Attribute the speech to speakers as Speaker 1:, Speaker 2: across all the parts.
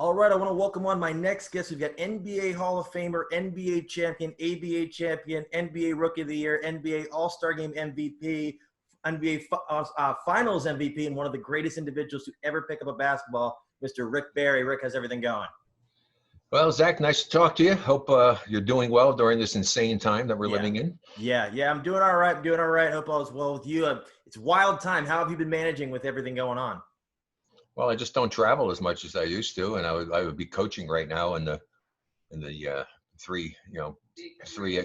Speaker 1: All right, I want to welcome on my next guest. We've got NBA Hall of Famer, NBA champion, ABA champion, NBA Rookie of the Year, NBA All-Star Game MVP, NBA Finals MVP, and one of the greatest individuals to ever pick up a basketball, Mr. Rick Barry. Rick, how's everything going?
Speaker 2: Well, Zach, nice to talk to you. Hope you're doing well during this insane time that we're living in.
Speaker 1: Yeah, I'm doing all right. Hope all is well with you. It's a wild time. How have you been managing with everything going on?
Speaker 2: Well, I just don't travel as much as I used to, and I would be coaching right now in the three,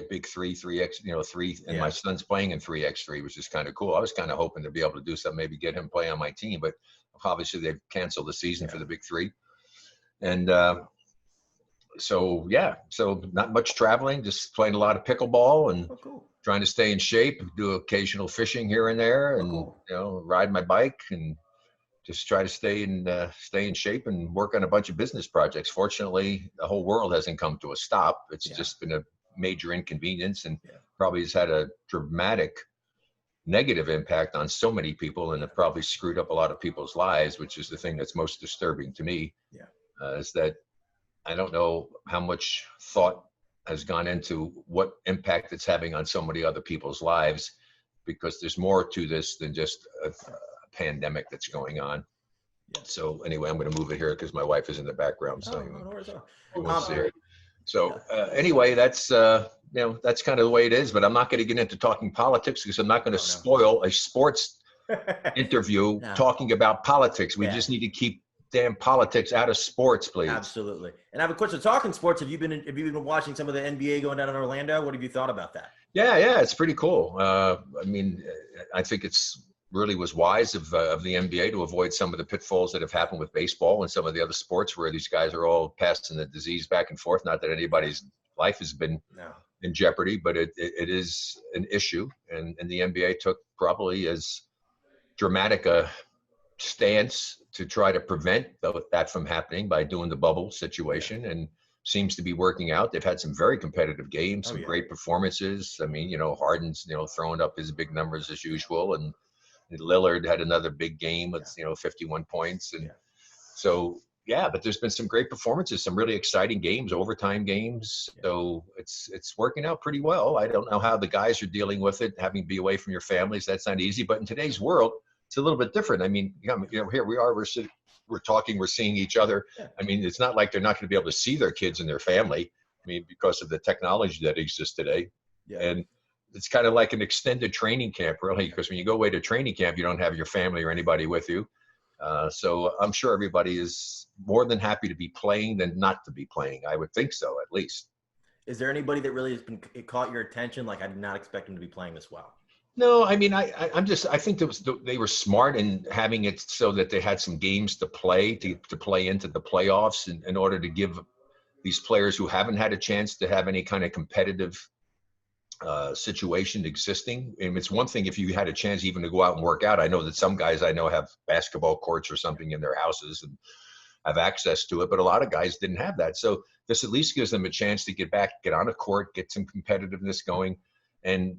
Speaker 2: big three, 3x, three, and my son's playing in 3x3, which is kind of cool. I was kind of hoping to be able to do something, maybe get him play on my team, but obviously they've canceled the season for the big three, and so not much traveling, just playing a lot of pickleball and trying to stay in shape, do occasional fishing here and there, and ride my bike and just try to stay in shape and work on a bunch of business projects. Fortunately, the whole world hasn't come to a stop. It's just been a major inconvenience and probably has had a dramatic negative impact on so many people, and it probably screwed up a lot of people's lives, which is the thing that's most disturbing to me. Is that I don't know how much thought has gone into what impact it's having on so many other people's lives, because there's more to this than just a pandemic that's going on. So anyway, I'm going to move it here because my wife is in the background. So you won't see her. So anyway, that's that's kind of the way it is. But I'm not going to get into talking politics because I'm not going to spoil a sports interview talking about politics. We just need to keep damn politics out of sports, please.
Speaker 1: Absolutely. And I have a question. Talking sports, have you been watching some of the NBA going down in Orlando? What have you thought about that?
Speaker 2: Yeah, it's pretty cool. I mean, I think it's really was wise of the NBA to avoid some of the pitfalls that have happened with baseball and some of the other sports where these guys are all passing the disease back and forth. Not that anybody's life has been in jeopardy, but it is an issue. And the NBA took probably as dramatic a stance to try to prevent that from happening by doing the bubble situation, and seems to be working out. They've had some very competitive games, some great performances. I mean, Harden's, throwing up his big numbers as usual, and Lillard had another big game with 51 points, and so but there's been some great performances, some really exciting games, overtime games. So it's working out pretty well. I don't know how the guys are dealing with it, having to be away from your families. That's not easy, but in today's world, it's a little bit different. I mean, here we are, we're talking, we're seeing each other. I mean, it's not like they're not going to be able to see their kids and their family. I mean, because of the technology that exists today, and it's kind of like an extended training camp, really, because when you go away to training camp, you don't have your family or anybody with you. So I'm sure everybody is more than happy to be playing than not to be playing. I would think so, at least.
Speaker 1: Is there anybody that really has been caught your attention? Like, I did not expect him to be playing this well.
Speaker 2: No, I mean, I think they were smart in having it so that they had some games to play to play into the playoffs in order to give these players who haven't had a chance to have any kind of competitive situation existing. And it's one thing if you had a chance even to go out and work out. I know that some guys I know have basketball courts or something in their houses and have access to it, but a lot of guys didn't have that. So this at least gives them a chance to get on a court, get some competitiveness going, and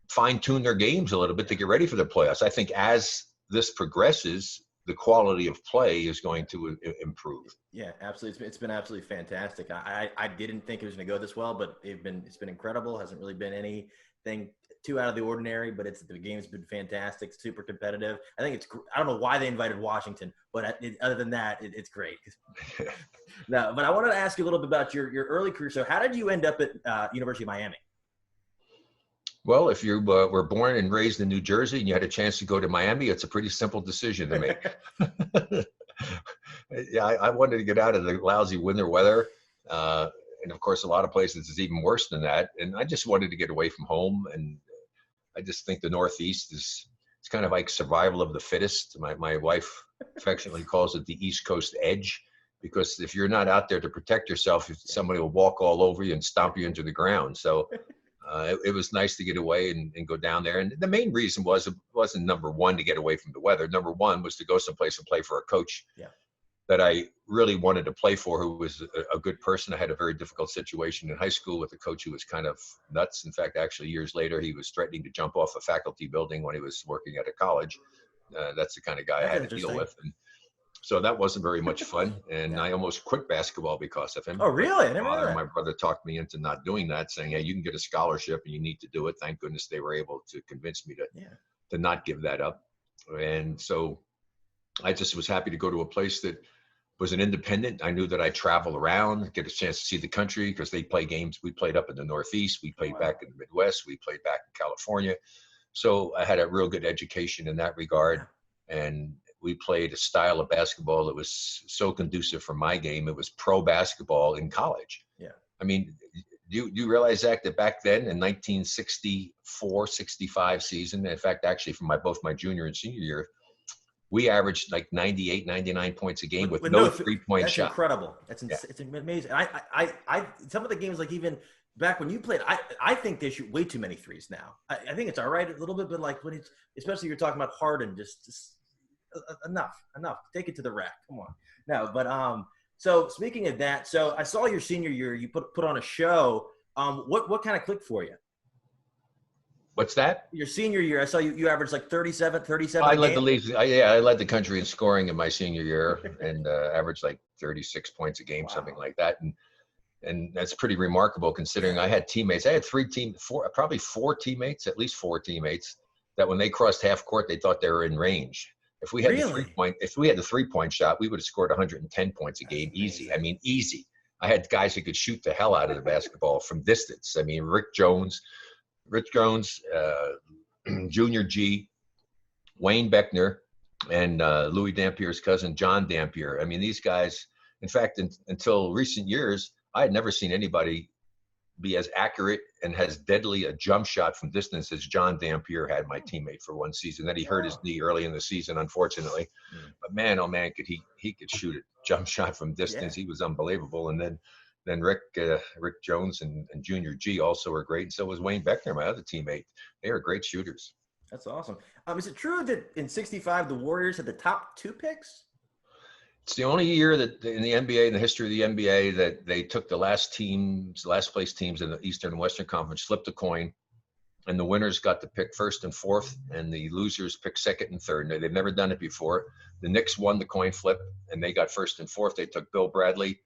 Speaker 2: fine-tune their games a little bit to get ready for the playoffs. I think as this progresses, the quality of play is going to improve.
Speaker 1: Yeah, absolutely. It's been absolutely fantastic. I didn't think it was going to go this well, but it's been incredible. Hasn't really been anything too out of the ordinary, but the game's been fantastic, super competitive. I think I don't know why they invited Washington, but other than that, it's great. No, but I wanted to ask you a little bit about your early career. So how did you end up at University of Miami?
Speaker 2: Well, if you were born and raised in New Jersey and you had a chance to go to Miami, it's a pretty simple decision to make. I wanted to get out of the lousy winter weather. And of course, a lot of places is even worse than that. And I just wanted to get away from home. And I just think the Northeast it's kind of like survival of the fittest. My wife affectionately calls it the East Coast edge, because if you're not out there to protect yourself, somebody will walk all over you and stomp you into the ground. So it was nice to get away and go down there. And the main reason it wasn't number one to get away from the weather. Number one was to go someplace and play for a coach that I really wanted to play for, who was a good person. I had a very difficult situation in high school with a coach who was kind of nuts. In fact, actually years later, he was threatening to jump off a faculty building when he was working at a college. That's the kind of guy I had to deal with. So that wasn't very much fun. And
Speaker 1: Yeah.
Speaker 2: I almost quit basketball because of him.
Speaker 1: Oh, really? I
Speaker 2: But
Speaker 1: never knew
Speaker 2: my
Speaker 1: that.
Speaker 2: brother talked me into not doing that, saying, hey, you can get a scholarship and you need to do it. Thank goodness they were able to convince me
Speaker 1: Yeah.
Speaker 2: to not give that up. And so I just was happy to go to a place that was an independent. I knew that I'd travel around, get a chance to see the country because they play games. We played up in the Northeast. We played back in the Midwest. We played back in California. So I had a real good education in that regard. And we played a style of basketball that was so conducive for my game. It was pro basketball in college.
Speaker 1: Yeah.
Speaker 2: I mean, do you realize, Zach, that back then in 1964, 65 season, in fact, actually from both my junior and senior year, we averaged like 98, 99 points a game with no three-point
Speaker 1: that's
Speaker 2: shot.
Speaker 1: incredible. It's amazing. I some of the games, like even back when you played, I think they shoot way too many threes now. I think it's all right a little bit, but like when it's, especially you're talking about Harden, just enough. Take it to the rack. Come on. No, but so speaking of that, so I saw your senior year, you put on a show. What kind of clicked for you?
Speaker 2: What's that?
Speaker 1: Your senior year, I saw you averaged like 37
Speaker 2: I led the league. I led the country in scoring in my senior year and averaged like 36 points a game, something like that. And that's pretty remarkable considering I had teammates. I had probably four teammates, at least four teammates, that when they crossed half court, they thought they were in range. If we had the 3-point shot, we would have scored 110 points a game, easy. I mean, easy. I had guys who could shoot the hell out of the basketball from distance. I mean, Rich Jones, Junior G, Wayne Beckner, and Louis Dampier's cousin, John Dampier. I mean, these guys, in fact, until recent years, I had never seen anybody be as accurate and as deadly a jump shot from distance as John Dampier had, my teammate, for one season. Then he hurt his knee early in the season, unfortunately. But man, oh man, he could shoot a jump shot from distance. He was unbelievable. And then Rick Jones and Junior G also were great. And so was Wayne Beckner, my other teammate. They were great shooters.
Speaker 1: That's awesome. Is it true that in '65 the Warriors had the top 2 picks?
Speaker 2: It's the only year that in the NBA, in the history of the NBA, that they took the last place teams in the Eastern and Western Conference, flipped a coin, and the winners got to pick first and fourth, and the losers picked second and third. They've never done it before. The Knicks won the coin flip, and they got first and fourth. They took Bill Bradley,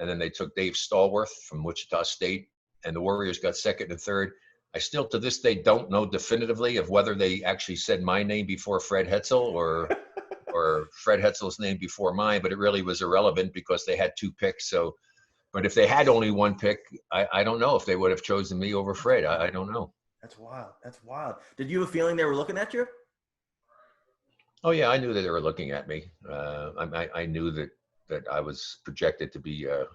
Speaker 2: and then they took Dave Stallworth from Wichita State, and the Warriors got second and third. I still, to this day, don't know definitively of whether they actually said my name before Fred Hetzel or Fred Hetzel's name before mine, but it really was irrelevant because they had 2 picks. So, but if they had only 1 pick, I don't know if they would have chosen me over Fred. I don't know.
Speaker 1: That's wild. Did you have a feeling they were looking at you?
Speaker 2: Oh yeah, I knew that they were looking at me. I knew that I was projected to be a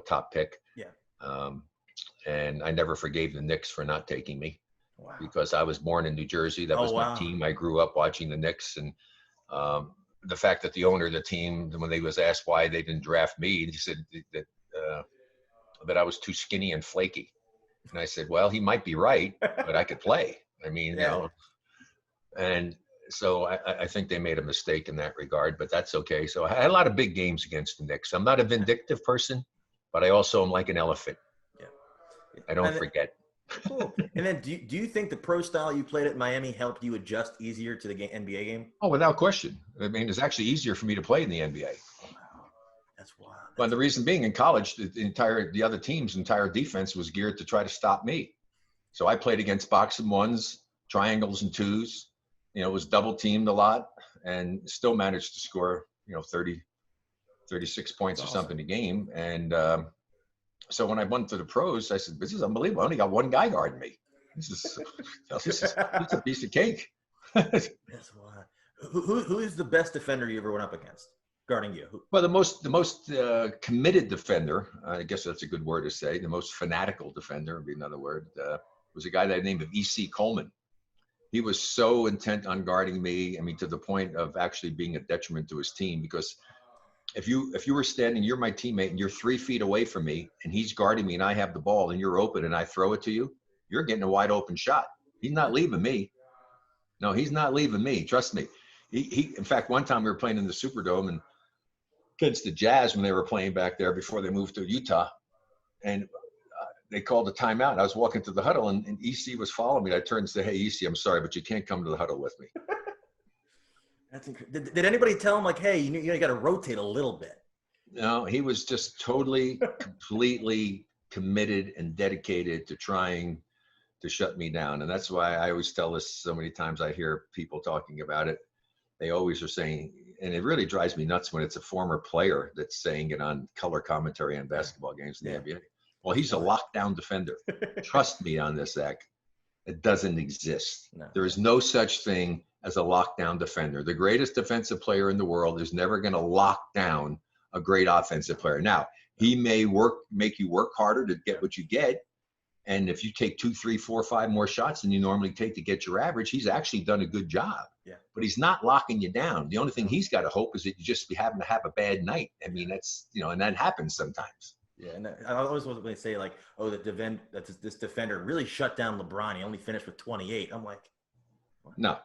Speaker 2: top pick.
Speaker 1: Yeah.
Speaker 2: And I never forgave the Knicks for not taking me. Wow. Because I was born in New Jersey. That was my team. I grew up watching the Knicks, and the fact that the owner of the team, when they was asked why they didn't draft me, he said that I was too skinny and flaky. And I said, well, he might be right, but I could play. I mean, and so I think they made a mistake in that regard, but that's okay. So I had a lot of big games against the Knicks. I'm not a vindictive person, but I also am like an elephant. Yeah. I don't forget.
Speaker 1: Cool. And then do you think the pro style you played at Miami helped you adjust easier to the NBA game?
Speaker 2: Oh, without question. I mean, it's actually easier for me to play in the NBA.
Speaker 1: Wow. That's wild.
Speaker 2: But the reason being, in college, the other team's entire defense was geared to try to stop me. So I played against box and ones, triangles and twos. It was double teamed a lot, and still managed to score, 30, 36 points or something a game. And so when I went to the pros, I said, this is unbelievable. I only got 1 guy guarding me. This is a piece of cake.
Speaker 1: That's wild. Who is the best defender you ever went up against guarding you?
Speaker 2: Well, the most committed defender, I guess that's a good word to say, the most fanatical defender would be another word, was a guy that I named E.C. Coleman. He was so intent on guarding me, to the point of actually being a detriment to his team, because if you were standing, you're my teammate, and you're 3 feet away from me, and he's guarding me, and I have the ball, and you're open, and I throw it to you, you're getting a wide open shot. He's not leaving me. No, he's not leaving me. Trust me. He in fact, one time we were playing in the Superdome and against the Jazz when they were playing back there before they moved to Utah, and they called a timeout. I was walking to the huddle, and EC was following me. I turned and said, "Hey, EC, I'm sorry, but you can't come to the huddle with me."
Speaker 1: That's incredible. Did anybody tell him like, hey, you got to rotate a little bit?
Speaker 2: No, he was just totally, completely committed and dedicated to trying to shut me down. And that's why I always tell this so many times. I hear people talking about it. They always are saying, and it really drives me nuts when it's a former player that's saying it on color commentary on basketball games in the NBA. Well, he's a lockdown defender. Trust me on this, Zach. It doesn't exist. No. There is no such thing as a lockdown defender. The greatest defensive player in the world is never going to lock down a great offensive player. Now, he may make you work harder to get what you get. And if you take 2, 3, 4, 5 more shots than you normally take to get your average, he's actually done a good job. Yeah. But he's not locking you down. The only thing he's got to hope is that you just be having to have a bad night. I mean, that's, and that happens sometimes.
Speaker 1: Yeah, and I always want to say like, oh, this defender really shut down LeBron. He only finished with 28. I'm like, what? No,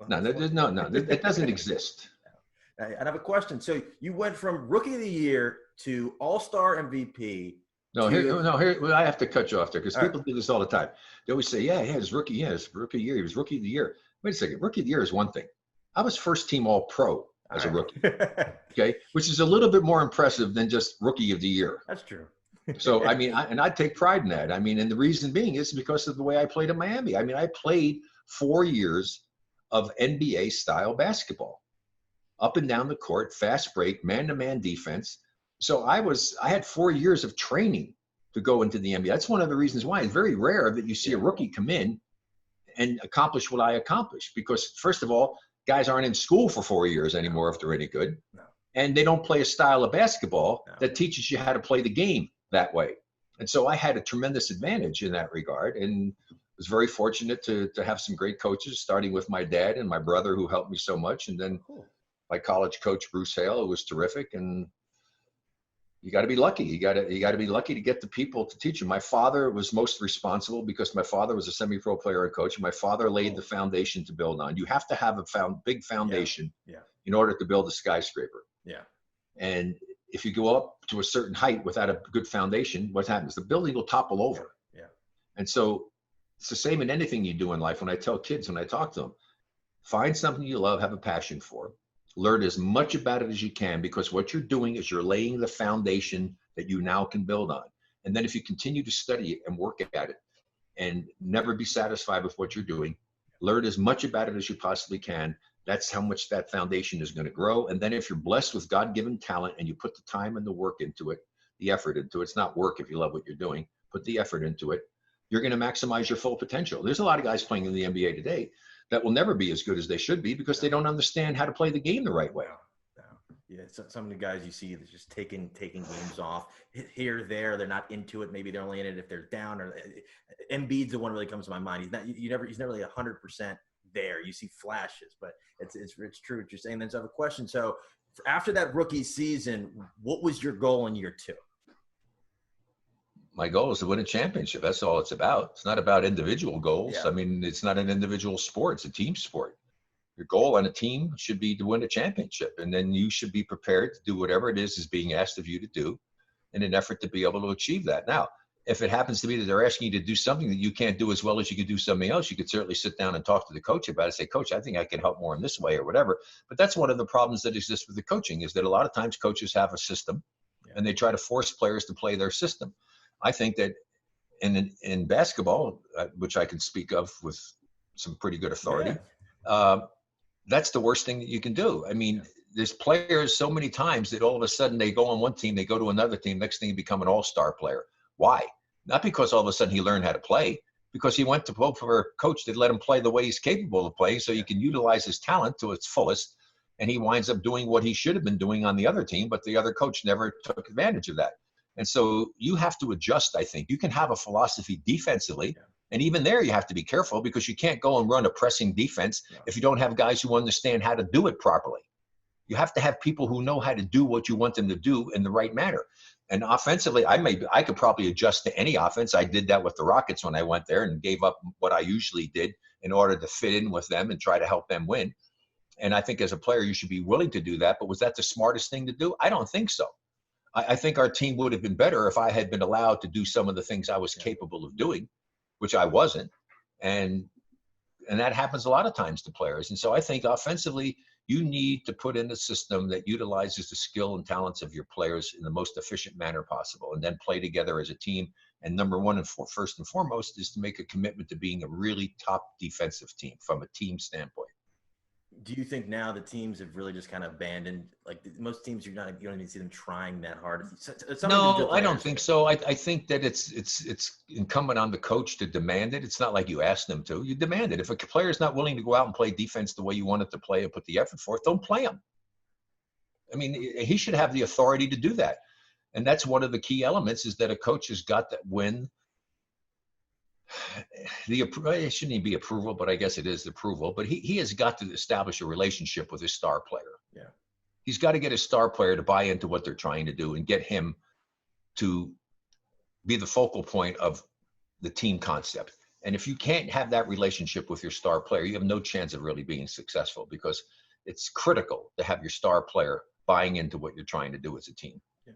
Speaker 1: it doesn't exist.
Speaker 2: I
Speaker 1: have a question. So you went from Rookie of the Year to All-Star MVP.
Speaker 2: Here, I have to cut you off there because people do this all the time. They always say, it's Rookie of the Year. He was Rookie of the Year. Wait a second. Rookie of the Year is one thing. I was first team All-Pro as a rookie, okay, which is a little bit more impressive than just Rookie of the Year.
Speaker 1: That's true.
Speaker 2: So, I mean, I take pride in that. I mean, and the reason being is because of the way I played in Miami. I mean, I played 4 years of NBA-style basketball, up and down the court, fast break, man-to-man defense. So I had 4 years of training to go into the NBA. That's one of the reasons why it's very rare that you see a rookie come in and accomplish what I accomplished. Because first of all, guys aren't in school for 4 years anymore if they're any good. No. And they don't play a style of basketball that teaches you how to play the game that way. And so I had a tremendous advantage in that regard, and was very fortunate to have some great coaches, starting with my dad and my brother who helped me so much. And then my college coach, Bruce Hale, who was terrific. And you got to be lucky. You got to be lucky to get the people to teach you. My father was most responsible because my father was a semi-pro player and coach. My father laid the foundation to build on. You have to have a big foundation in order to build a skyscraper. Yeah. And if you go up to a certain height without a good foundation, what happens? The building will topple over. Yeah. And so it's the same in anything you do in life. When I tell kids, when I talk to them, find something you love, have a passion for. Learn as much about it as you can, because what you're doing is you're laying the foundation that you now can build on. And then if you continue to study it and work at it and never be satisfied with what you're doing, learn as much about it as you possibly can. That's how much that foundation is going to grow. And then if you're blessed with God-given talent and you put the time and the work into it, the effort into it, it's not work if you love what you're doing, put the effort into it, you're going to maximize your full potential. There's a lot of guys playing in the NBA today that will never be as good as they should be because they don't understand how to play the game the right way.
Speaker 1: Yeah, some of the guys you see, they're just taking games off here, there. They're not into it. Maybe they're only in it if they're down. Or Embiid's the one that really comes to my mind. He's never really 100% there. You see flashes, but it's true what you're saying. Then so I have a question. So after that rookie season, what was your goal in year 2?
Speaker 2: My goal is to win a championship. That's all it's about. It's not about individual goals. Yeah. I mean, it's not an individual sport. It's a team sport. Your goal on a team should be to win a championship. And then you should be prepared to do whatever it is being asked of you to do in an effort to be able to achieve that. Now, if it happens to be that they're asking you to do something that you can't do as well as you could do something else, you could certainly sit down and talk to the coach about it. Say, Coach, I think I can help more in this way or whatever. But that's one of the problems that exists with the coaching, is that a lot of times coaches have a system and they try to force players to play their system. I think that in basketball, which I can speak of with some pretty good authority, that's the worst thing that you can do. I mean, there's players so many times that all of a sudden they go on one team, they go to another team, next thing you become an all-star player. Why? Not because all of a sudden he learned how to play, because he went to vote for a coach that let him play the way he's capable of playing so he can utilize his talent to its fullest, and he winds up doing what he should have been doing on the other team, but the other coach never took advantage of that. And so you have to adjust, I think. You can have a philosophy defensively, and even there you have to be careful, because you can't go and run a pressing defense if you don't have guys who understand how to do it properly. You have to have people who know how to do what you want them to do in the right manner. And offensively, I could probably adjust to any offense. I did that with the Rockets when I went there and gave up what I usually did in order to fit in with them and try to help them win. And I think as a player, you should be willing to do that. But was that the smartest thing to do? I don't think so. I think our team would have been better if I had been allowed to do some of the things I was capable of doing, which I wasn't. And that happens a lot of times to players. And so I think offensively, You need to put in a system that utilizes the skill and talents of your players in the most efficient manner possible, and then play together as a team. And number one and first and foremost is to make a commitment to being a really top defensive team from a team standpoint.
Speaker 1: Do you think now the teams have really just kind of abandoned, like most teams, you don't even see them trying that hard?
Speaker 2: No, I don't think so. I think that it's incumbent on the coach to demand it. It's not like you ask them to. You demand it. If a player is not willing to go out and play defense the way you want it to play and put the effort forth, don't play him. I mean, he should have the authority to do that. And that's one of the key elements, is that a coach has got that when it shouldn't even be approval, but I guess it is approval, but he has got to establish a relationship with his star player.
Speaker 1: Yeah.
Speaker 2: He's got to get his star player to buy into what they're trying to do and get him to be the focal point of the team concept. And if you can't have that relationship with your star player, you have no chance of really being successful, because it's critical to have your star player buying into what you're trying to do as a team.
Speaker 1: Yeah.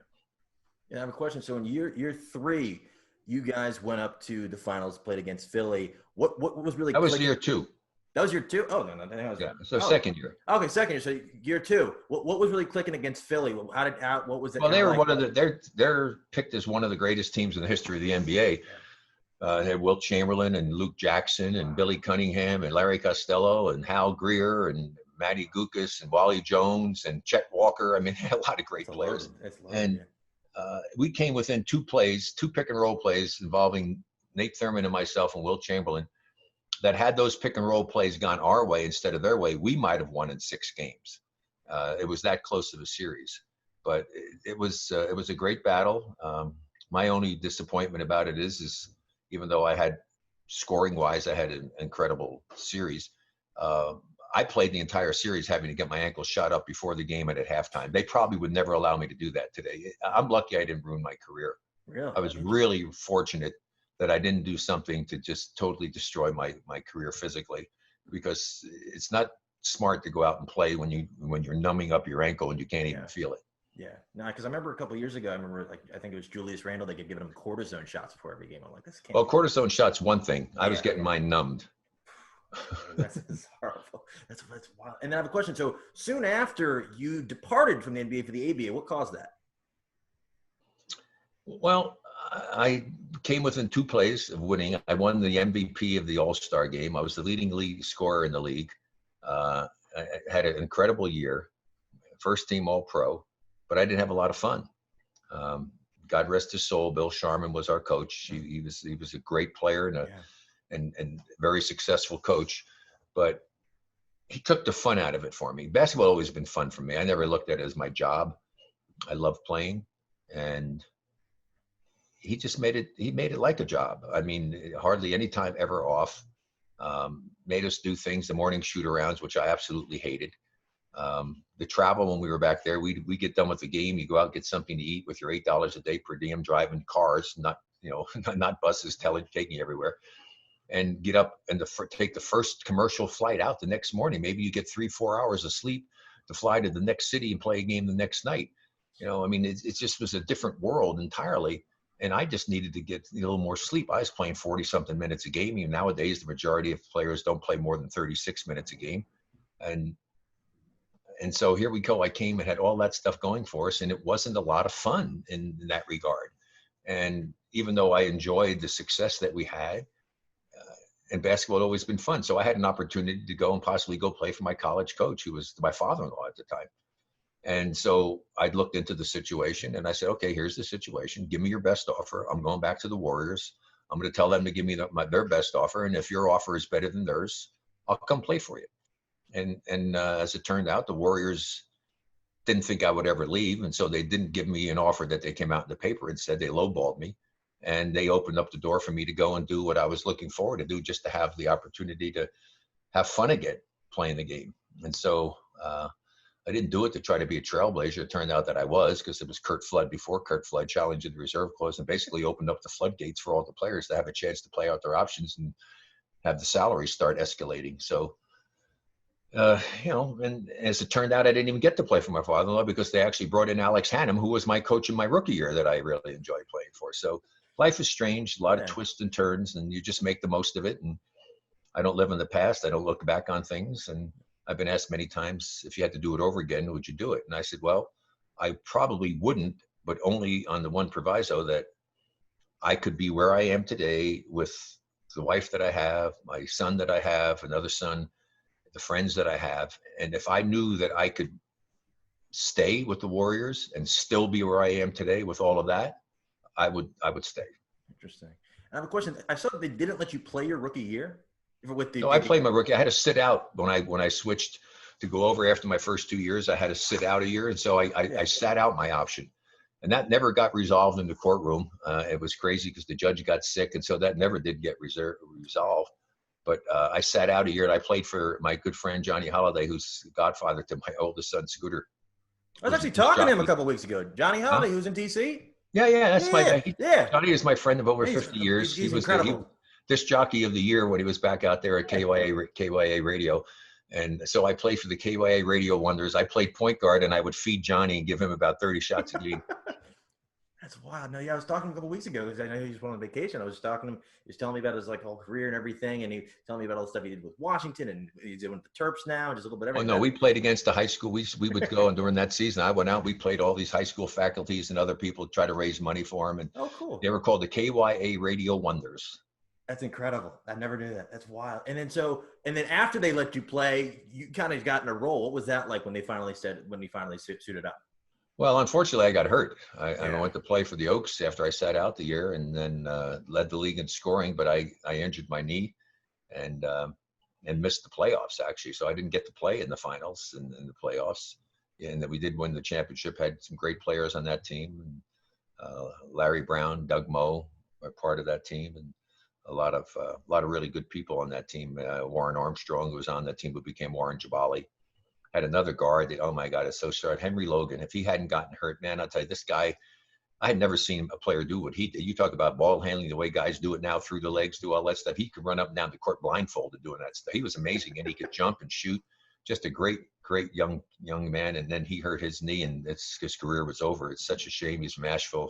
Speaker 1: Yeah, I have a question. So in year 3, you guys went up to the finals, played against Philly. What was really?
Speaker 2: That was year 2.
Speaker 1: That was year 2. Oh no, that was
Speaker 2: second year.
Speaker 1: Okay, second year. So year 2. What was really clicking against Philly? What was it?
Speaker 2: Well, they were one of the. They're picked as one of the greatest teams in the history of the NBA. They had Wilt Chamberlain and Luke Jackson and Billy Cunningham and Larry Costello and Hal Greer and Matty Gukas and Wally Jones and Chet Walker. I mean, they had a lot of great players. We came within 2 pick and roll plays involving Nate Thurman and myself and Wilt Chamberlain, that had those pick and roll plays gone our way instead of their way, we might have won in 6 games. It was that close of a series, but it was a great battle. My only disappointment about it is even though I had scoring wise, I had an incredible series. I played the entire series having to get my ankle shot up before the game and at halftime. They probably would never allow me to do that today. I'm lucky I didn't ruin my career.
Speaker 1: Really?
Speaker 2: I was really fortunate that I didn't do something to just totally destroy my career physically, because it's not smart to go out and play when you're numbing up your ankle and you can't even feel it.
Speaker 1: Yeah, no, because I remember a couple of years ago, I think it was Julius Randle. They could give him cortisone shots before every game. I'm like, this can't.
Speaker 2: Well, cortisone shots one thing. I was getting mine numbed.
Speaker 1: That's horrible. That's wild. And then I have a question. So soon after you departed from the NBA for the ABA, what caused that?
Speaker 2: Well, I came within 2 plays of winning. I won the MVP of the All-Star game. I was the leading league scorer in the league. I had an incredible year, first team All-Pro, but I didn't have a lot of fun. God rest his soul. Bill Sharman was our coach. He was a great player and very successful coach, but he took the fun out of it for me. Basketball always been fun for me. I never looked at it as my job. I love playing, and he just made it like a job. I mean, hardly any time ever off. Made us do things, the morning shoot arounds, which I absolutely hated. The travel when we were back there, we get done with the game, you go out and get something to eat with your $8 a day per diem, driving cars, not buses taking you everywhere, and get up and take the first commercial flight out the next morning. Maybe you get 3-4 hours of sleep to fly to the next city and play a game the next night. I mean, it just was a different world entirely. And I just needed to get a little more sleep. I was playing 40-something minutes a game. And nowadays, the majority of players don't play more than 36 minutes a game. And so here we go. I came and had all that stuff going for us, and it wasn't a lot of fun in that regard. And even though I enjoyed the success that we had, and basketball had always been fun. So I had an opportunity to go and possibly go play for my college coach, who was my father-in-law at the time. And so I looked into the situation and I said, okay, here's the situation. Give me your best offer. I'm going back to the Warriors. I'm going to tell them to give me their best offer. And if your offer is better than theirs, I'll come play for you. And as it turned out, the Warriors didn't think I would ever leave. And so they didn't give me an offer that they came out in the paper and said. They lowballed me. And they opened up the door for me to go and do what I was looking forward to do, just to have the opportunity to have fun again playing the game. And so I didn't do it to try to be a trailblazer. It turned out that I was, because it was Curt Flood before Curt Flood challenged the reserve clause and basically opened up the floodgates for all the players to have a chance to play out their options and have the salaries start escalating. So, and as it turned out, I didn't even get to play for my father-in-law because they actually brought in Alex Hannum, who was my coach in my rookie year that I really enjoyed playing for. So life is strange, a lot of twists and turns, and you just make the most of it. And I don't live in the past. I don't look back on things. And I've been asked many times, if you had to do it over again, would you do it? And I said, well, I probably wouldn't, but only on the one proviso that I could be where I am today with the wife that I have, my son that I have, another son, the friends that I have. And if I knew that I could stay with the Warriors and still be where I am today with all of that, I would stay.
Speaker 1: Interesting. I have a question. I saw that they didn't let you play your rookie year with the.
Speaker 2: No, I played my rookie. I had to sit out when I switched to go over after my first 2 years. I had to sit out a year, and so I sat out my option, and that never got resolved in the courtroom. It was crazy because the judge got sick, and so that never did get resolved. But I sat out a year, and I played for my good friend Johnny Holiday, who's the godfather to my oldest son Scooter.
Speaker 1: I was actually talking to him a couple of weeks ago. Johnny Holiday, who's in DC.
Speaker 2: Yeah, that's
Speaker 1: yeah.
Speaker 2: Johnny is my friend of over 50 years.
Speaker 1: He's
Speaker 2: he was
Speaker 1: incredible.
Speaker 2: Disc jockey of the year when he was back out there at KYA Radio. And so I played for the KYA Radio Wonders. I played point guard, and I would feed Johnny and give him about 30 shots a game.
Speaker 1: That's wild. No, yeah, I was talking to him a couple weeks ago because I know he was on vacation. I was talking to him. He was telling me about his whole career and everything, and he was telling me about all the stuff he did with Washington, and he's doing the Terps now, just a little bit of everything.
Speaker 2: Oh no, we played against the high school. We would go, and during that season, I went out. We played all these high school faculties and other people to try to raise money for them. And
Speaker 1: cool.
Speaker 2: They were called the KYA Radio Wonders.
Speaker 1: That's incredible. I never knew that. That's wild. And then after they let you play, you kind of got in a role. What was that like when you finally suited up?
Speaker 2: Well, unfortunately, I got hurt. I went to play for the Oaks after I sat out the year, and then led the league in scoring. But I injured my knee, and missed the playoffs actually. So I didn't get to play in the finals and in the playoffs. And that we did win the championship. Had some great players on that team. And, Larry Brown, Doug Moe are part of that team, and a lot of really good people on that team. Warren Armstrong, who was on that team, who became Warren Jabali. Had another guard that, oh my God, it's so sad. Henry Logan. If he hadn't gotten hurt, man, I'll tell you, this guy, I had never seen a player do what he did. You talk about ball handling, the way guys do it now, through the legs, do all that stuff. He could run up and down the court blindfolded doing that stuff. He was amazing, and he could jump and shoot. Just a great young man. And then he hurt his knee, and his career was over. It's such a shame. He's from Asheville,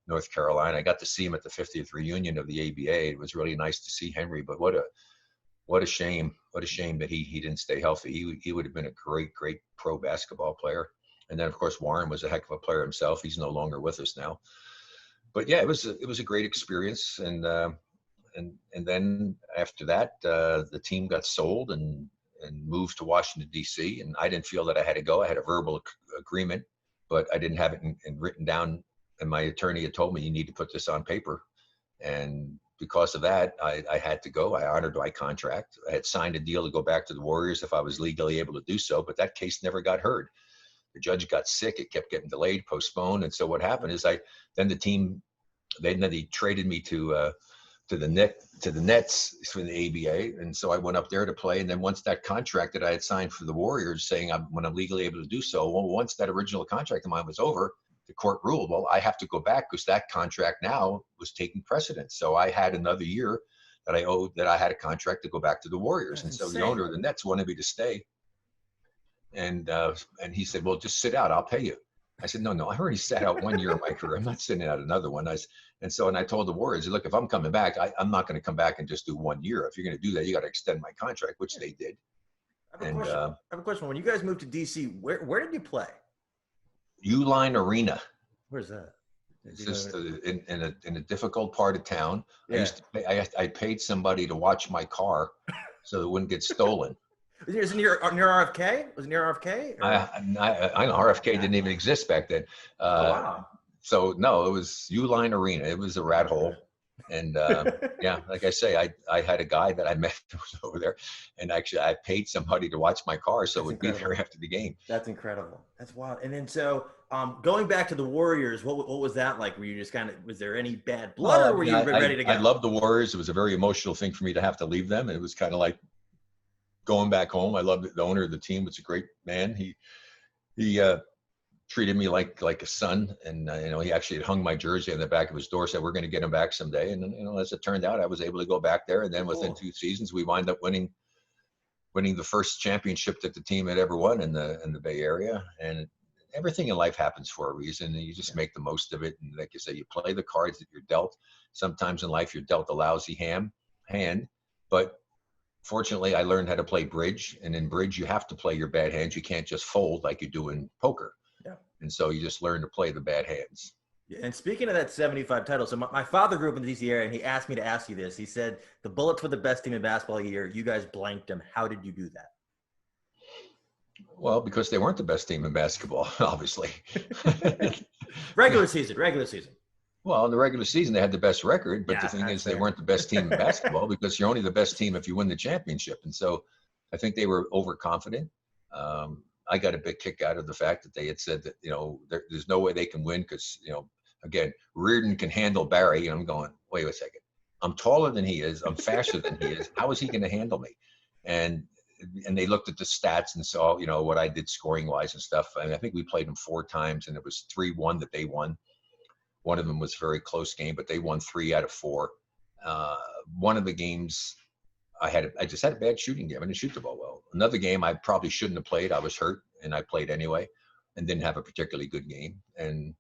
Speaker 2: North Carolina. I got to see him at the 50th reunion of the ABA. It was really nice to see Henry, but what a shame. What a shame that he didn't stay healthy. He would have been a great pro basketball player. And then of course Warren was a heck of a player himself. He's no longer with us now. But yeah, it was a great experience. And then after that, the team got sold and moved to Washington D.C. And I didn't feel that I had to go. I had a verbal agreement, but I didn't have it in written down. And my attorney had told me, you need to put this on paper. And because of that, I had to go. I honored my contract. I had signed a deal to go back to the Warriors if I was legally able to do so, but that case never got heard. The judge got sick. It kept getting delayed, postponed. And so what happened is then the team, they traded me to the Nets for the ABA. And so I went up there to play. And then once that contract that I had signed for the Warriors saying when I'm legally able to do so, well, once that original contract of mine was over, the court ruled, well, I have to go back because that contract now was taking precedence. So I had another year that I owed, that I had a contract to go back to the Warriors.
Speaker 1: That's
Speaker 2: and so
Speaker 1: insane.
Speaker 2: The owner of the Nets wanted me to stay. And he said, well, just sit out. I'll pay you. I said, no, I already sat out 1 year of my career. I'm not sitting out another one. And I told the Warriors, look, if I'm coming back, I'm not going to come back and just do 1 year. If you're going to do that, you got to extend my contract, which they did.
Speaker 1: I have a question. When you guys moved to DC, where did you play?
Speaker 2: Uline Arena.
Speaker 1: Where's that?
Speaker 2: It's just in a difficult part of town.
Speaker 1: Yeah.
Speaker 2: I paid somebody to watch my car so it wouldn't get stolen.
Speaker 1: Is it near RFK? Was it near RFK?
Speaker 2: I know RFK didn't even exist back then.
Speaker 1: Wow.
Speaker 2: So no, it was Uline Arena. It was a rat hole. And yeah, like I say, I had a guy that I met who was over there, and actually I paid somebody to watch my car so it would be there after the game.
Speaker 1: That's incredible. That's wild. And then so going back to the Warriors, what was that like? Were you just was there any bad blood, or were you ready to go?
Speaker 2: I loved the Warriors. It was a very emotional thing for me to have to leave them. It was kind of like going back home. I loved the owner of the team. Was a great man. He treated me like a son, and he actually had hung my jersey on the back of his door, said we're going to get him back someday. And as it turned out, I was able to go back there, and then within 2 seasons we wind up winning the first championship that the team had ever won in the Bay Area. And everything in life happens for a reason, and you just make the most of it. And like you say, you play the cards that you're dealt. Sometimes in life you're dealt a lousy hand, but fortunately, I learned how to play bridge, and in bridge, you have to play your bad hands. You can't just fold like you do in poker.
Speaker 1: Yeah.
Speaker 2: And so you just learn to play the bad hands.
Speaker 1: Yeah, and speaking of that 75 title, so my father grew up in the DC area, and he asked me to ask you this. He said the Bullets were the best team in basketball year. You guys blanked them. How did you do that?
Speaker 2: Well, because they weren't the best team in basketball, obviously.
Speaker 1: Regular season.
Speaker 2: Well, in the regular season, they had the best record, but
Speaker 1: Yeah,
Speaker 2: the thing
Speaker 1: that's
Speaker 2: is, they
Speaker 1: fair.
Speaker 2: weren't the best team in basketball because you're only the best team if you win the championship. And so I think they were overconfident. I got a big kick out of the fact that they had said that, there's no way they can win because, again, Reardon can handle Barry. And I'm going, wait a second. I'm taller than he is. I'm faster than he is. How is he going to handle me? And they looked at the stats and saw, what I did scoring wise and stuff. I think we played them 4 times and it was 3-1 that they won. One of them was a very close game, but they won 3 out of 4. One of the games I just had a bad shooting game. I didn't shoot the ball well. Another game I probably shouldn't have played. I was hurt and I played anyway and didn't have a particularly good game. And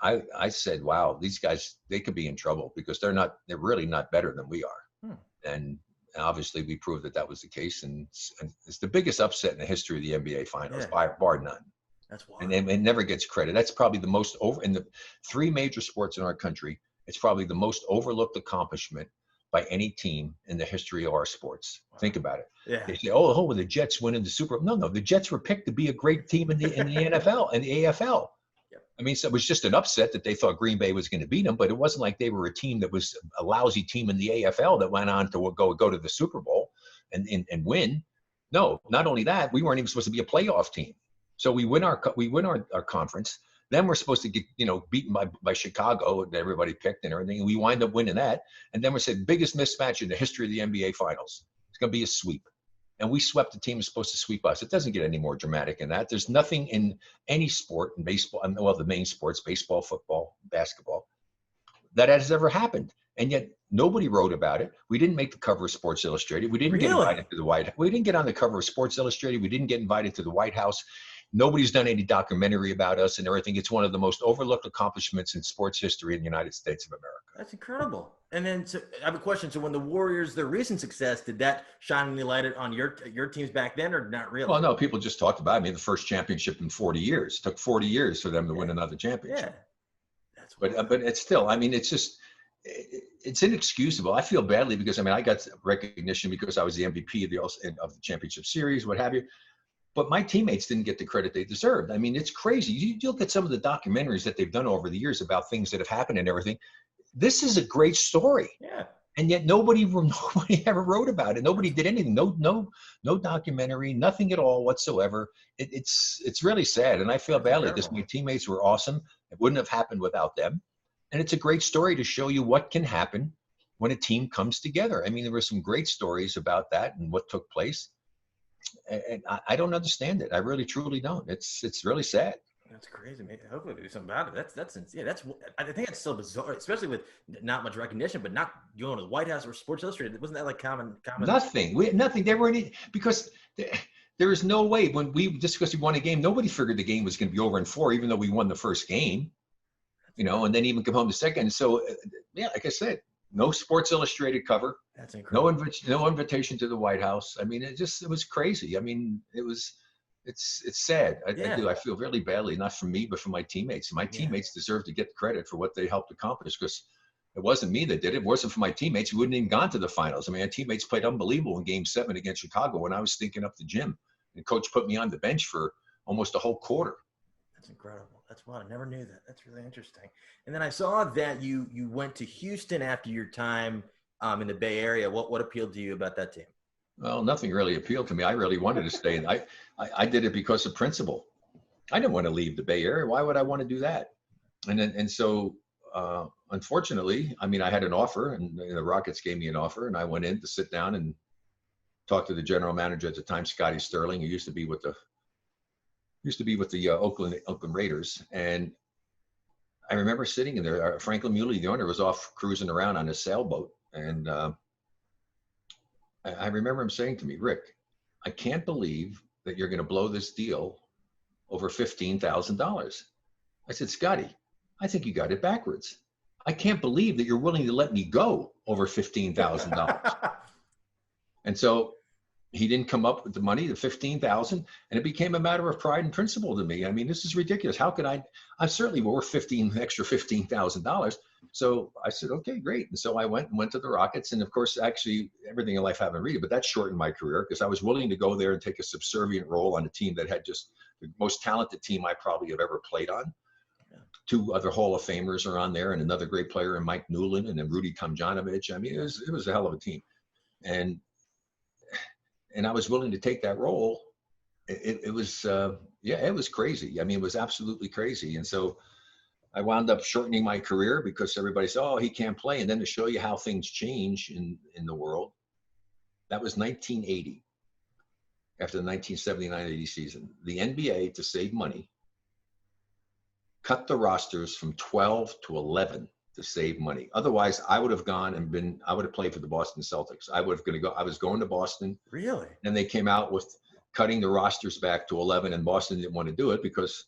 Speaker 2: I said, wow, these guys, they could be in trouble because they're really not better than we are. And obviously we proved that was the case. And it's the biggest upset in the history of the NBA finals, bar none.
Speaker 1: That's wild.
Speaker 2: And it never gets credit. That's probably the most in the 3 major sports in our country. It's probably the most overlooked accomplishment by any team in the history of our sports. Wow. Think about it.
Speaker 1: Yeah.
Speaker 2: They say, well, the Jets winning the Super Bowl. No, the Jets were picked to be a great team in the NFL and the AFL. Yep. I mean, so it was just an upset that they thought Green Bay was going to beat them, but it wasn't like they were a team that was a lousy team in the AFL that went on to go to the Super Bowl and win. No, not only that, we weren't even supposed to be a playoff team. So we win our conference. Then we're supposed to get, beaten by Chicago that everybody picked and everything. And we wind up winning that. And then we said, biggest mismatch in the history of the NBA finals. It's going to be a sweep. And we swept the team that's supposed to sweep us. It doesn't get any more dramatic than that. There's nothing in any sport, in baseball, well, the main sports, baseball, football, basketball, that has ever happened. And yet nobody wrote about it. We didn't make the cover of Sports Illustrated. We didn't get invited to the White House. We didn't get on the cover of Sports Illustrated. We didn't get invited to the White House. Nobody's done any documentary about us and everything. It's one of the most overlooked accomplishments in sports history in the United States of America.
Speaker 1: That's incredible. And then I have a question. So when the Warriors, their recent success, did that shine any light on your teams back then or not really?
Speaker 2: Well, no, people just talked about it. I mean, the first championship in 40 years. It took 40 years for them to win another championship.
Speaker 1: Yeah.
Speaker 2: But it's still, I mean, it's just, it's inexcusable. I feel badly because, I got recognition because I was the MVP of the championship series, what have you. But my teammates didn't get the credit they deserved. I mean, it's crazy. You look at some of the documentaries that they've done over the years about things that have happened and everything. This is a great story.
Speaker 1: Yeah.
Speaker 2: And yet nobody ever wrote about it. Nobody did anything. No documentary, nothing at all whatsoever. It's really sad. And I feel badly because my teammates were awesome. It wouldn't have happened without them. And it's a great story to show you what can happen when a team comes together. I mean, there were some great stories about that and what took place. And I don't understand it. I really, truly don't. It's really sad.
Speaker 1: That's crazy, man. Hopefully they do something about it. That's I think it's so bizarre, especially with not much recognition, but not going to the White House or Sports Illustrated. Wasn't that like common?
Speaker 2: Nothing. Nothing. They weren't because there is no way just because we won a game, nobody figured the game was going to be over in 4, even though we won the first game. And then even come home the second. So like I said, no Sports Illustrated cover.
Speaker 1: That's incredible.
Speaker 2: No invitation to the White House. I mean, it was crazy. I mean, it's sad. I feel really badly, not for me, but for my teammates. My teammates deserve to get credit for what they helped accomplish because it wasn't me that did it. It wasn't for my teammates. We wouldn't even gone to the finals. I mean, my teammates played unbelievable in Game 7 against Chicago when I was stinking up the gym. And coach put me on the bench for almost a whole quarter.
Speaker 1: That's incredible. That's wild. I never knew that. That's really interesting. And then I saw that you went to Houston after your time in the Bay Area. What appealed to you about that team?
Speaker 2: Well, nothing really appealed to me. I really wanted to stay. And I did it because of principle. I didn't want to leave the Bay Area. Why would I want to do that? And so, unfortunately, I mean, I had an offer and the Rockets gave me an offer and I went in to sit down and talk to the general manager at the time, Scotty Sterling, who used to be with the Oakland Raiders. And I remember sitting in there, Franklin Muley, the owner, was off cruising around on his sailboat. And I remember him saying to me, Rick, I can't believe that you're going to blow this deal over $15,000. I said, Scotty, I think you got it backwards. I can't believe that you're willing to let me go over $15,000. And so he didn't come up with the money, the 15,000, and it became a matter of pride and principle to me. I mean, this is ridiculous. How could I'm certainly worth extra $15,000. So I said, okay, great. And so I went to the Rockets. And of course, actually everything in life I haven't read, but that shortened my career because I was willing to go there and take a subservient role on a team that had just the most talented team I probably have ever played on. Yeah. 2 other Hall of Famers are on there and another great player in Mike Newland and then Rudy Tomjanovich. I mean, it was a hell of a team. And I was willing to take that role. It was, it was crazy. I mean, it was absolutely crazy. And so I wound up shortening my career because everybody said, oh, he can't play. And then to show you how things change in the world, that was 1980. After the 1979-80 season, the NBA, to save money, cut the rosters from 12 to 11 to save money. Otherwise, I would have gone and I would have played for the Boston Celtics. I was going to Boston.
Speaker 1: Really?
Speaker 2: And they came out with cutting the rosters back to 11, and Boston didn't want to do it because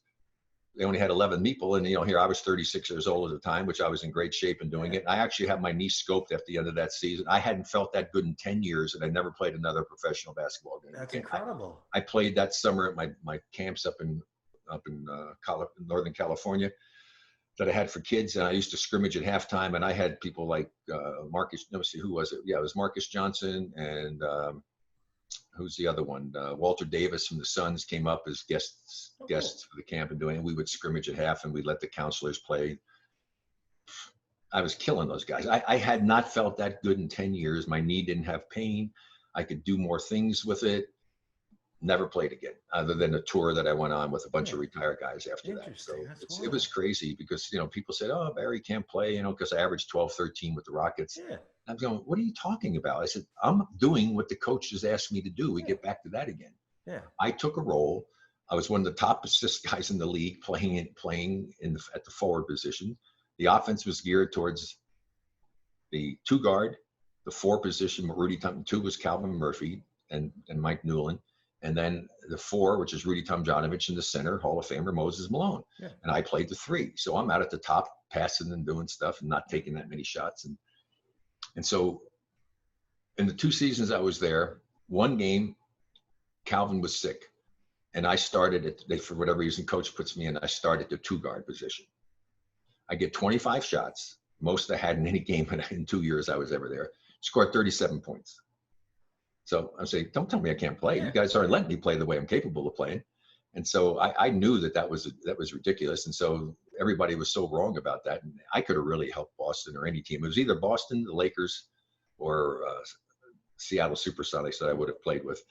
Speaker 2: they only had 11 people. And, here I was 36 years old at the time, which I was in great shape in doing it. And I actually had my knee scoped at the end of that season. I hadn't felt that good in 10 years, and I never played another professional basketball game.
Speaker 1: That's incredible.
Speaker 2: I played that summer at my camps up in Northern California that I had for kids, and I used to scrimmage at halftime, and I had people like Marcus, let me see, who was it? Yeah, it was Marcus Johnson, and who's the other one? Walter Davis from the Suns came up as guests for the camp and we would scrimmage at half, and we'd let the counselors play. I was killing those guys. I had not felt that good in 10 years. My knee didn't have pain. I could do more things with it. Never played again, other than a tour that I went on with a bunch of retired guys after that. So it was crazy because, people said, oh, Barry can't play, because I averaged 12, 13 with the Rockets. Yeah. I'm going, what are you talking about? I said, I'm doing what the coach has asked me to do. We get back to that again. Yeah. I took a role. I was one of the top assist guys in the league playing at the forward position. The offense was geared towards the 2 guard, the 4 position, Rudy Thompson. 2 was Calvin Murphy and Mike Newland. And then the 4, which is Rudy Tomjanovich, in the center, Hall of Famer Moses Malone. Yeah. And I played the 3. So I'm out at the top passing and doing stuff and not taking that many shots. And so in the 2 seasons I was there, 1 game, Calvin was sick. And I started for whatever reason, coach puts me in, I started the 2 guard position. I get 25 shots, most I had in any game in 2 years I was ever there, scored 37 points. So I'm saying, don't tell me I can't play. Yeah. You guys aren't letting me play the way I'm capable of playing. And so I knew that was ridiculous. And so everybody was so wrong about that. And I could have really helped Boston or any team. It was either Boston, the Lakers, or Seattle Supersonics that I would have played with.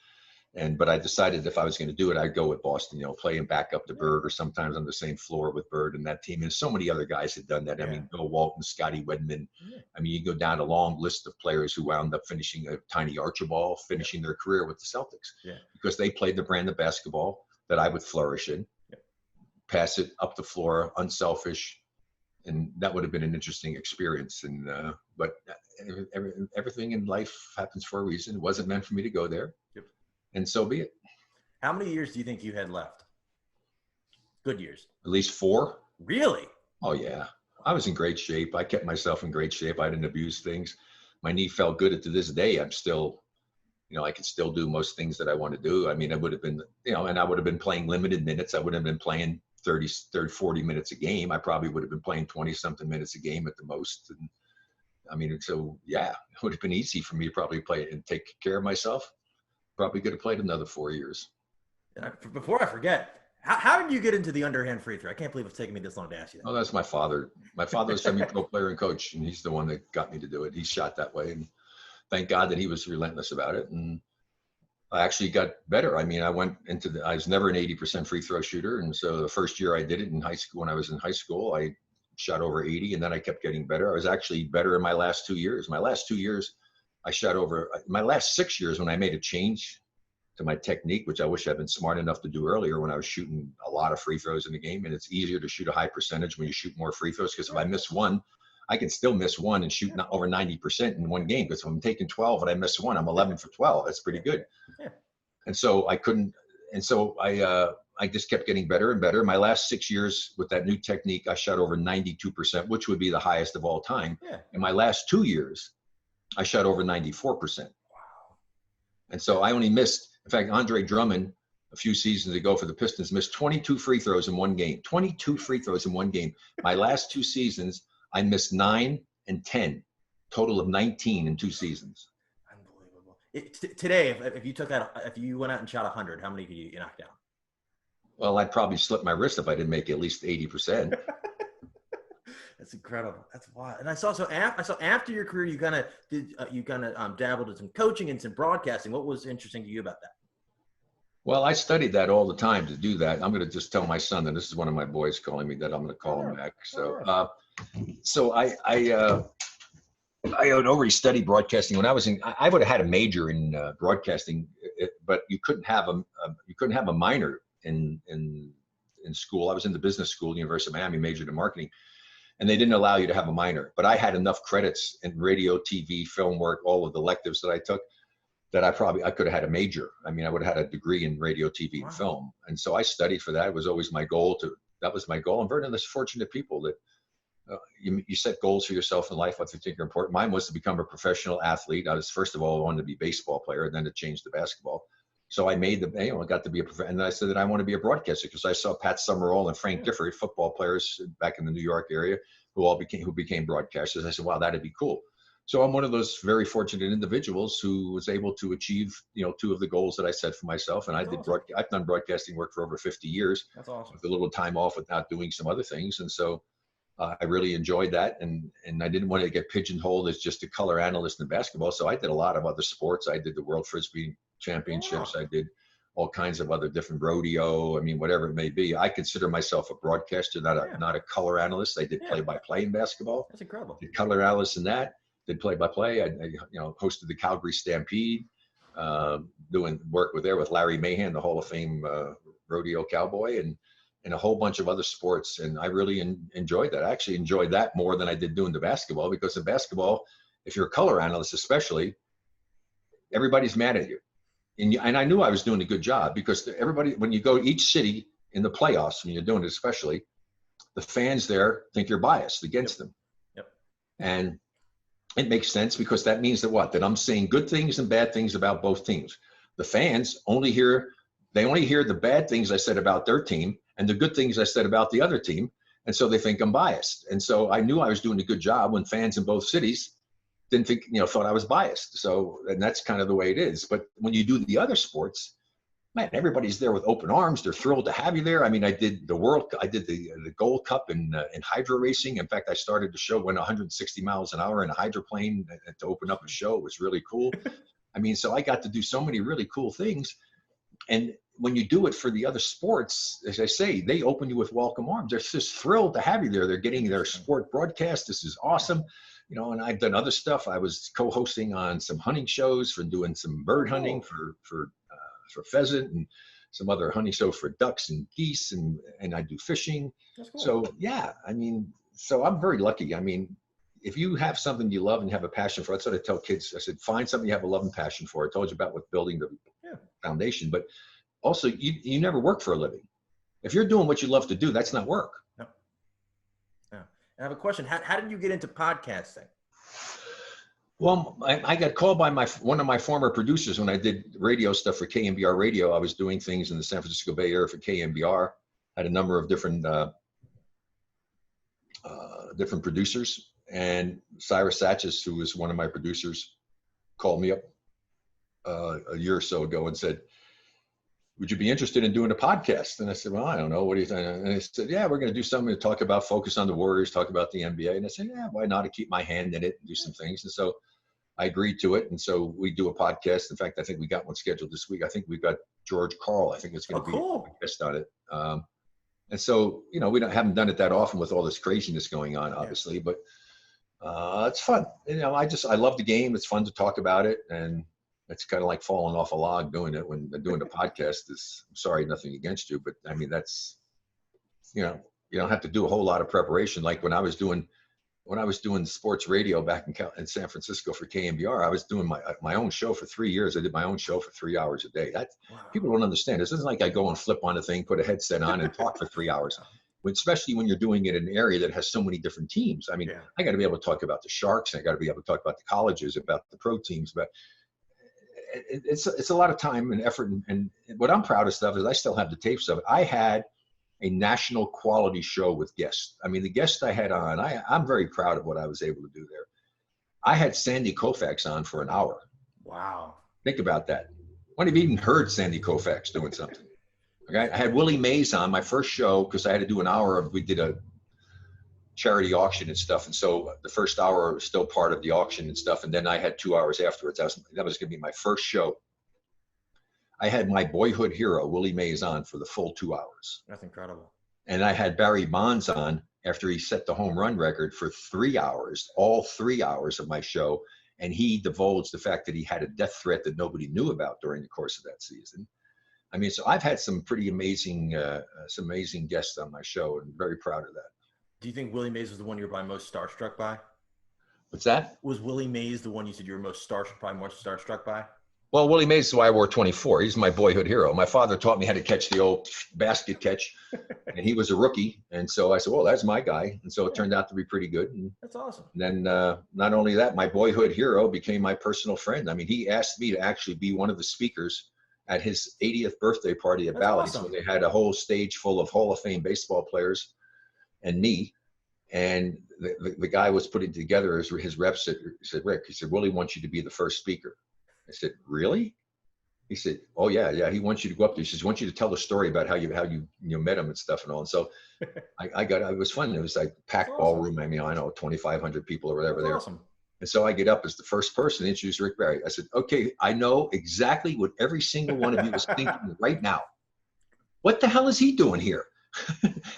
Speaker 2: But I decided if I was going to do it, I'd go with Boston, playing back up to Bird, or sometimes on the same floor with Bird and that team. And so many other guys had done that. Yeah. I mean, Bill Walton, Scotty Wedman. Yeah. I mean, you go down a long list of players who wound up finishing Tiny Archibald, finishing their career with the Celtics, because they played the brand of basketball that I would flourish in, pass it up the floor, unselfish. And that would have been an interesting experience. But everything in life happens for a reason. It wasn't meant for me to go there. Yep. And so be it.
Speaker 1: How many years do you think you had left? Good years.
Speaker 2: At least 4.
Speaker 1: Really?
Speaker 2: Oh, yeah. I was in great shape. I kept myself in great shape. I didn't abuse things. My knee felt good. To this day, I'm still, I can still do most things that I want to do. I mean, I would have been, and I would have been playing limited minutes. I wouldn't have been playing 30, 40 minutes a game. I probably would have been playing 20-something minutes a game at the most. And I mean, so, yeah, it would have been easy for me to probably play and take care of myself. Probably could have played another 4 years.
Speaker 1: Before I forget, how did you get into the underhand free throw? I can't believe it's taken me this long to ask you that.
Speaker 2: Oh, that's my father. My father was a semi-pro player and coach, and he's the one that got me to do it. He shot that way, and thank God that he was relentless about it. And I actually got better. I mean, I was never an 80% free throw shooter, and so the first year I did it in high school, when I was in high school, I shot over 80, and then I kept getting better. I was actually better in my last 2 years. My last 2 years, I shot over my last 6 years when I made a change to my technique, which I wish I'd been smart enough to do earlier when I was shooting a lot of free throws in the game. And it's easier to shoot a high percentage when you shoot more free throws, because if I miss one, I can still miss one and shoot over 90% in one game. Because if I'm taking 12 and I miss one, I'm 11 for 12. That's pretty good. Yeah. And so I just kept getting better and better. My last 6 years with that new technique, I shot over 92%, which would be the highest of all time. Yeah. In my last 2 years, I shot over 94%. Wow. And so I only missed, in fact, Andre Drummond, a few seasons ago for the Pistons, missed 22 free throws in one game. 22 free throws in one game. My last 2 seasons, I missed 9 and 10, total of 19 in 2 seasons.
Speaker 1: Unbelievable. Today, if you took out, if you went out and shot 100, how many could you knock down?
Speaker 2: Well, I'd probably slip my wrist if I didn't make at least 80%.
Speaker 1: That's incredible. That's wild. And I saw after your career, you kind of dabbled in some coaching and some broadcasting. What was interesting to you about that?
Speaker 2: Well, I studied that all the time to do that. I'm going to just tell my son that this is one of my boys calling me that I'm going to call him back. So, I had already studied broadcasting when I was in. I would have had a major in broadcasting, but you couldn't have a minor in school. I was in the business school, University of Miami, majored in marketing, and they didn't allow you to have a minor. But I had enough credits in radio, TV, film work, all of the electives that I took, that I could have had a major. I mean, I would have had a degree in radio, TV, and film. And so I studied for that. It was always my goal that was my goal. I'm very fortunate people that you set goals for yourself in life, what you think are important. Mine was to become a professional athlete. First of all, I wanted to be a baseball player, and then to change to basketball. So I made I got to be and I said that I want to be a broadcaster because I saw Pat Summerall and Frank Differy, football players back in the New York area, who became broadcasters. I said, wow, that'd be cool. So I'm one of those very fortunate individuals who was able to achieve, 2 of the goals that I set for myself. And I've done broadcasting work for over 50 years.
Speaker 1: That's awesome.
Speaker 2: With a little time off without doing some other things. And so I really enjoyed that. And I didn't want to get pigeonholed as just a color analyst in basketball. So I did a lot of other sports. I did the World Frisbee Championships. I did all kinds of other different rodeo. I mean, whatever it may be. I consider myself a broadcaster, not a color analyst. I did play-by-play in basketball.
Speaker 1: That's incredible.
Speaker 2: Did color analyst in that. Did play-by-play. I hosted the Calgary Stampede, doing work with Larry Mahan, the Hall of Fame rodeo cowboy, and a whole bunch of other sports. And I really enjoyed that. I actually enjoyed that more than I did doing the basketball, because in basketball, if you're a color analyst especially, everybody's mad at you. And I knew I was doing a good job, because everybody, when you go to each city in the playoffs, when you're doing it especially, the fans there think you're biased against them.
Speaker 1: Yep.
Speaker 2: And it makes sense, because that means that I'm saying good things and bad things about both teams. The fans only hear the bad things I said about their team and the good things I said about the other team. And so they think I'm biased. And so I knew I was doing a good job when fans in both cities didn't think, thought I was biased. So, and that's kind of the way it is. But when you do the other sports, man, everybody's there with open arms. They're thrilled to have you there. I mean, I did the Gold Cup in hydro racing. In fact, I started the show, went 160 miles an hour in a hydroplane to open up a show. It was really cool. I mean, so I got to do so many really cool things. And when you do it for the other sports, as I say, they open you with welcome arms. They're just thrilled to have you there. They're getting their sport broadcast. This is awesome. And I've done other stuff. I was co-hosting on some hunting shows for doing some bird hunting for pheasant, and some other hunting shows for ducks and geese, and I do fishing. That's cool. So yeah, I mean, so I'm very lucky. I mean, if you have something you love and have a passion for, that's what I tell kids. I said, find something you have a love and passion for. I told you about with building the foundation, but also you never work for a living. If you're doing what you love to do, that's not work.
Speaker 1: No. Yeah. I have a question. How did you get into podcasting?
Speaker 2: Well, I got called by one of my former producers when I did radio stuff for KMBR Radio. I was doing things in the San Francisco Bay Area for KMBR. Had a number of different producers, and Cyrus Satchis, who was one of my producers, called me up a year or so ago and said, would you be interested in doing a podcast? And I said, well, I don't know. What do you think? And he said, yeah, we're going to do something to talk about, focus on the Warriors, talk about the NBA. And I said, yeah, why not? To keep my hand in it and do some things. And so I agreed to it. And so we do a podcast. In fact, I think we got one scheduled this week. I think we've got George Carl. I think it's going to be a guest on it. And so, we haven't done it that often with all this craziness going on, obviously, but it's fun. I love the game. It's fun to talk about it. And it's kind of like falling off a log doing it when doing the podcast. I'm sorry, nothing against you, but I mean, that's, you don't have to do a whole lot of preparation. Like when I was doing sports radio back in San Francisco for KMBR, I was doing my own show for 3 years. I did my own show for 3 hours a day. People don't understand. This isn't like I go and flip on a thing, put a headset on and talk for 3 hours. Especially when you're doing it in an area that has so many different teams. I mean, I got to be able to talk about the Sharks. I got to be able to talk about the colleges, about the pro teams, but it's a lot of time and effort. And what I'm proudest of is I still have the tapes of it. I had a national quality show with guests. I mean, the guests I had on, I'm very proud of what I was able to do there. I had Sandy Koufax on for an hour.
Speaker 1: Wow.
Speaker 2: Think about that. When have you even heard Sandy Koufax doing something? Okay. I had Willie Mays on my first show because I had to do an hour of, we did a charity auction and stuff. And so the first hour was still part of the auction and stuff. And then I had 2 hours afterwards. That was going to be my first show. I had my boyhood hero, Willie Mays, on for the full 2 hours.
Speaker 1: That's incredible.
Speaker 2: And I had Barry Bonds on after he set the home run record for 3 hours, all 3 hours of my show. And he divulged the fact that he had a death threat that nobody knew about during the course of that season. I mean, so I've had some pretty amazing guests on my show, and very proud of that.
Speaker 1: Do you think Willie Mays was the one you were probably most starstruck by?
Speaker 2: What's that?
Speaker 1: Was Willie Mays the one you said you were most starstruck by?
Speaker 2: Well, Willie Mays is why I wore 24. He's my boyhood hero. My father taught me how to catch the old basket catch, and he was a rookie. And so I said, well, that's my guy. And so it turned out to be pretty good. And
Speaker 1: that's awesome.
Speaker 2: Then not only that, my boyhood hero became my personal friend. I mean, he asked me to actually be one of the speakers at his 80th birthday party at Bally's, when they had a whole stage full of Hall of Fame baseball players and me. And the guy was putting together his rep said, Rick, he said, Willie wants you to be the first speaker. I said, really? He said, oh yeah. He wants you to go up there. He says, he wants you to tell the story about how you met him and stuff and all. And so it was fun. It was like packed ballroom. I mean, I know 2,500 people or whatever there.
Speaker 1: Awesome.
Speaker 2: And so I get up as the first person to introduce Rick Barry. I said, okay, I know exactly what every single one of you is thinking right now. What the hell is he doing here?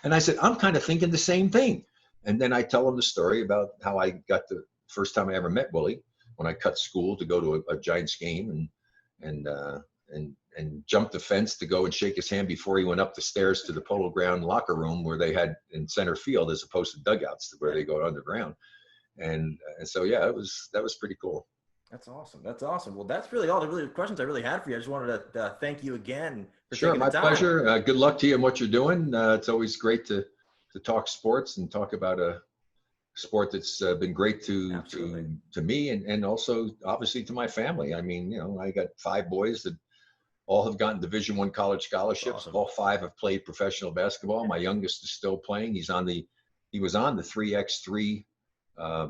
Speaker 2: And I said, I'm kind of thinking the same thing. And then I tell him the story about how I got the first time I ever met Willie, when I cut school to go to a Giants game and jumped the fence to go and shake his hand before he went up the stairs to the Polo Ground locker room where they had in center field, as opposed to dugouts where they go underground. And so, yeah, that was pretty cool.
Speaker 1: That's awesome. That's awesome. Well, that's really all the questions I really had for you. I just wanted to thank you again for
Speaker 2: taking the time. Sure, my pleasure. Good luck to you in what you're doing. It's always great to talk sports and talk about a sport that's been great to me and also obviously to my family. I mean, you know, I got 5 boys that all have gotten Division I college scholarships. Awesome. All 5 have played professional basketball. My youngest is still playing. He was on the 3x3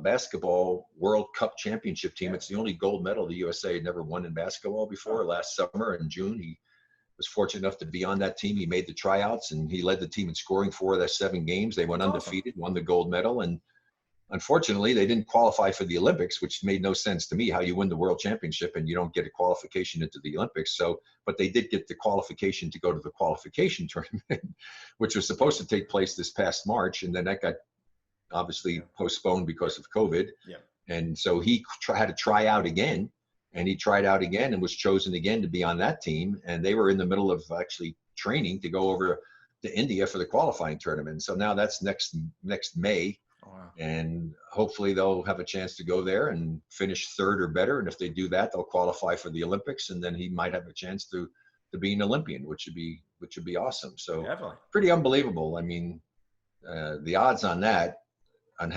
Speaker 2: basketball World Cup championship team. It's the only gold medal the USA had never won in basketball before. Last summer in June, he was fortunate enough to be on that team. He made the tryouts and he led the team in scoring 4 of the 7 games. They went undefeated, won the gold medal, and unfortunately, they didn't qualify for the Olympics, which made no sense to me, how you win the world championship and you don't get a qualification into the Olympics. So, but they did get the qualification to go to the qualification tournament, which was supposed to take place this past March. And then that got obviously postponed because of COVID. Yeah. And so he had to try out again, and he tried out again and was chosen again to be on that team. And they were in the middle of actually training to go over to India for the qualifying tournament. So now that's next May. Oh, wow. And hopefully they'll have a chance to go there and finish 3rd or better. And if they do that, they'll qualify for the Olympics, and then he might have a chance to be an Olympian, which would be awesome. So definitely. Pretty unbelievable. I mean, the odds on that, I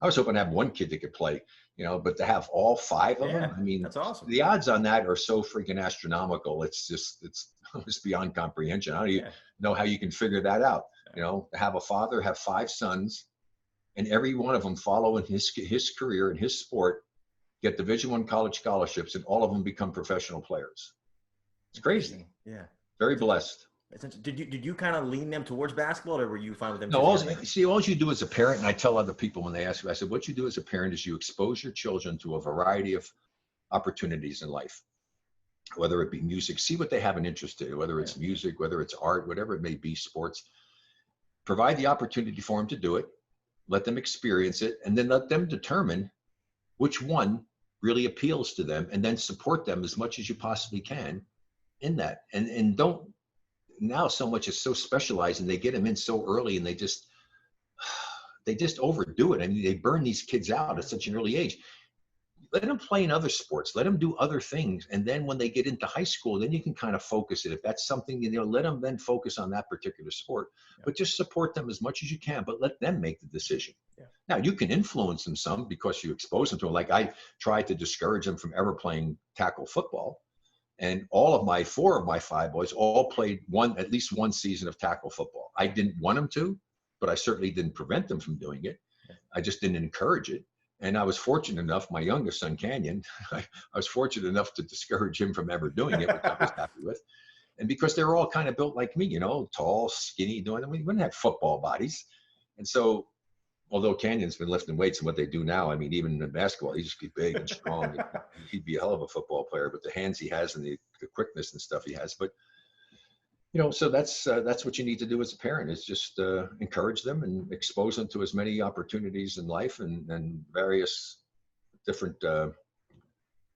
Speaker 2: was hoping to have 1 kid that could play, you know, but to have all 5 of them, I mean, that's awesome. The odds on that are so freaking astronomical. It's beyond comprehension. I don't even know how you can figure that out. You know, to have a father, have 5 sons, and every one of them follow in his career and his sport, get Division I college scholarships, and all of them become professional players. It's crazy. Yeah. Very blessed.
Speaker 1: Did you kind of lean them towards basketball, or were you fine with them?
Speaker 2: No, all you do as a parent, and I tell other people when they ask me, I said, what you do as a parent is you expose your children to a variety of opportunities in life, whether it be music, see what they have an interest in, whether it's music, whether it's art, whatever it may be, sports. Provide the opportunity for them to do it. Let them experience it, and then let them determine which one really appeals to them, and then support them as much as you possibly can in that. And don't, now so much is so specialized, and they get them in so early, and they just overdo it. I mean, they burn these kids out at such an early age. let them play in other sports, let them do other things. And then when they get into high school, then you can kind of focus it. If that's something, let them then focus on that particular sport, but just support them as much as you can, but let them make the decision. Now you can influence them some because you expose them to it. Like I tried to discourage them from ever playing tackle football. And four of my five boys all played at least one season of tackle football. I didn't want them to, but I certainly didn't prevent them from doing it. I just didn't encourage it. And I was fortunate enough, my youngest son, Canyon, I was fortunate enough to discourage him from ever doing it, which I was happy with. And because they were all kind of built like me, tall, skinny, we didn't have football bodies. And so, although Canyon's been lifting weights and what they do now, I mean, even in basketball, he just be big and strong. He'd be a hell of a football player, but the hands he has and the quickness and stuff he has. But, so that's what you need to do as a parent, is just encourage them and expose them to as many opportunities in life and various different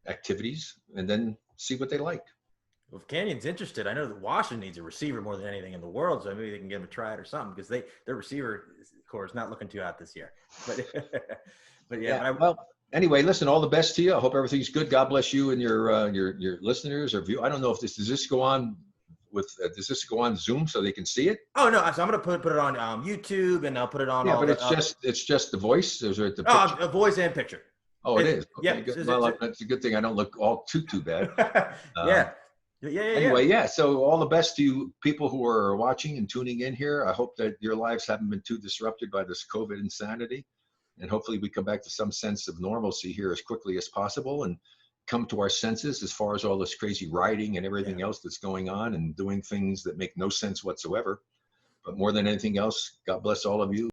Speaker 2: activities, and then see what they like.
Speaker 1: Well, if Canyon's interested, I know that Washington needs a receiver more than anything in the world, so maybe they can give him a try or something, because their receiver core is not looking too hot this year. But
Speaker 2: well, anyway, listen, all the best to you. I hope everything's good. God bless you and your listeners or view. I don't know if does this go on Zoom so they can see it?
Speaker 1: Oh no, so I'm gonna put it on YouTube, and I'll put it on.
Speaker 2: Yeah, but it's just the voice. Is it the picture?
Speaker 1: A voice and picture.
Speaker 2: Oh, it is. Okay,
Speaker 1: yeah.
Speaker 2: Well, that's a good thing. I don't look all too bad.
Speaker 1: Yeah.
Speaker 2: Anyway, so all the best to you people who are watching and tuning in here. I hope that your lives haven't been too disrupted by this COVID insanity, and hopefully we come back to some sense of normalcy here as quickly as possible and come to our senses as far as all this crazy rioting and everything else that's going on and doing things that make no sense whatsoever. But more than anything else, God bless all of you.